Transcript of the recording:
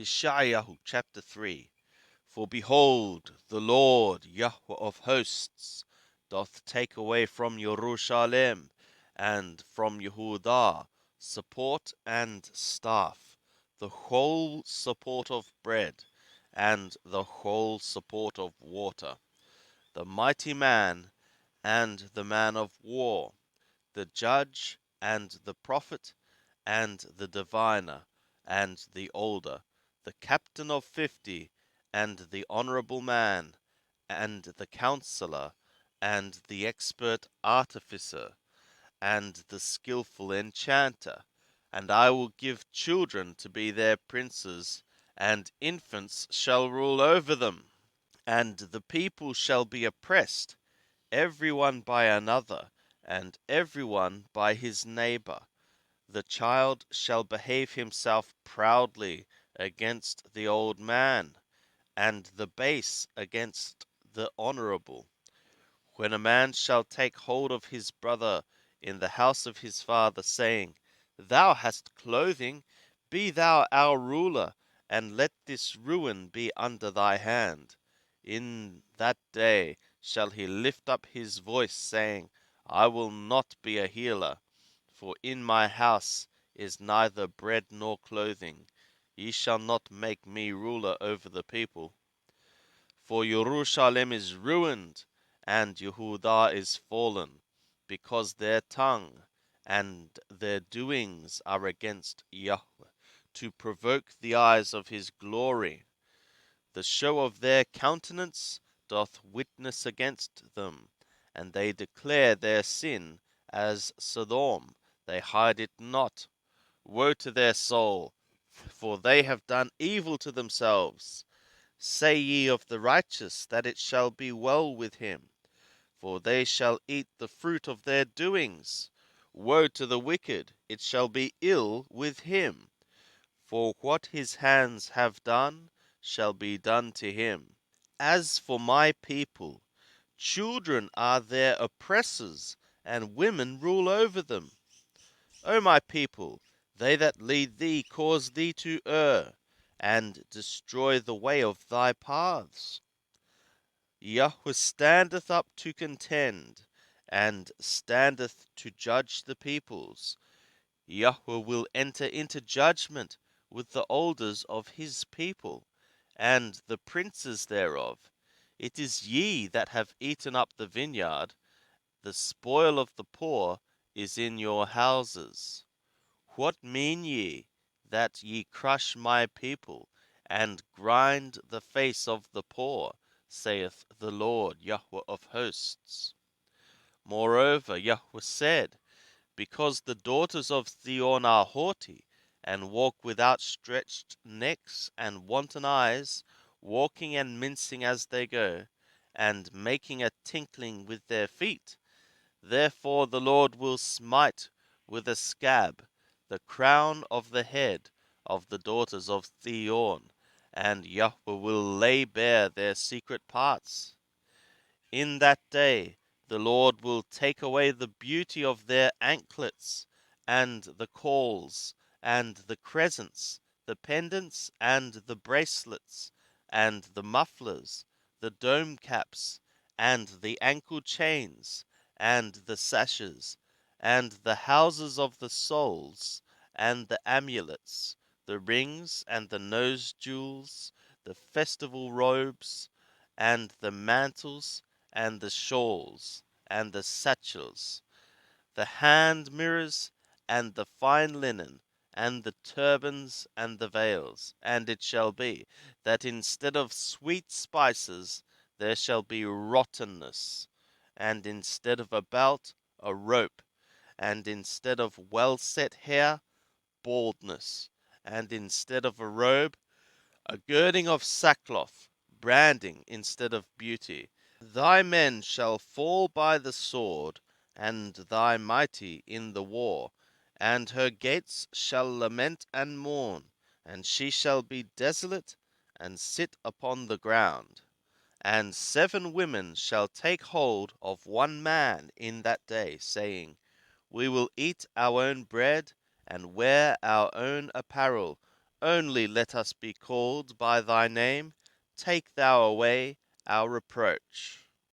Yeshayahu chapter 3. For behold, the Lord Yahweh of hosts doth take away from Jerusalem and from Yehudah support and staff, the whole support of bread, and the whole support of water, the mighty man and the man of war, the judge and the prophet, and the diviner, and the older, the captain of 50, and the honorable man, and the counselor, and the expert artificer, and the skilful enchanter. And I will give children to be their princes, and infants shall rule over them. And the people shall be oppressed, every one by another, and every one by his neighbor. The child shall behave himself proudly against the old man, and the base against the honorable. When a man shall take hold of his brother in the house of his father, saying, Thou hast clothing, be thou our ruler, and let this ruin be under thy hand. In that day shall he lift up his voice, saying, I will not be a healer, for in my house is neither bread nor clothing. Ye shall not make me ruler over the people. For Jerusalem is ruined, and Yehudah is fallen, because their tongue and their doings are against Yahweh, to provoke the eyes of his glory. The show of their countenance doth witness against them, and they declare their sin as Sodom, they hide it not. Woe to their soul, for they have done evil to themselves. Say ye of the righteous that it shall be well with him, for they shall eat the fruit of their doings. Woe to the wicked, it shall be ill with him, for what his hands have done shall be done to him. As for my people, children are their oppressors, and women rule over them. O my people, they that lead thee cause thee to err, and destroy the way of thy paths. Yahweh standeth up to contend, and standeth to judge the peoples. Yahweh will enter into judgment with the elders of his people, and the princes thereof. It is ye that have eaten up the vineyard, the spoil of the poor is in your houses. What mean ye, that ye crush my people, and grind the face of the poor, saith the Lord Yahweh of hosts? Moreover, Yahweh said, Because the daughters of Zion are haughty, and walk with outstretched necks and wanton eyes, walking and mincing as they go, and making a tinkling with their feet, therefore the Lord will smite with a scab the crown of the head of the daughters of Zion, and Yahweh will lay bare their secret parts. In that day the Lord will take away the beauty of their anklets, and the calls, and the crescents, the pendants, and the bracelets, and the mufflers, the dome caps, and the ankle chains, and the sashes, and the houses of the soles, and the amulets, the rings, and the nose jewels, the festival robes, and the mantles, and the shawls, and the satchels, the hand mirrors, and the fine linen, and the turbans, and the veils. And it shall be, that instead of sweet spices there shall be rottenness, and instead of a belt, a rope, and instead of well set hair, baldness, and instead of a robe, a girding of sackcloth, branding instead of beauty. Thy men shall fall by the sword, and thy mighty in the war, and her gates shall lament and mourn, and she shall be desolate, and sit upon the ground. And 7 women shall take hold of one man in that day, saying, We will eat our own bread, and wear our own apparel. Only let us be called by thy name, take thou away our reproach.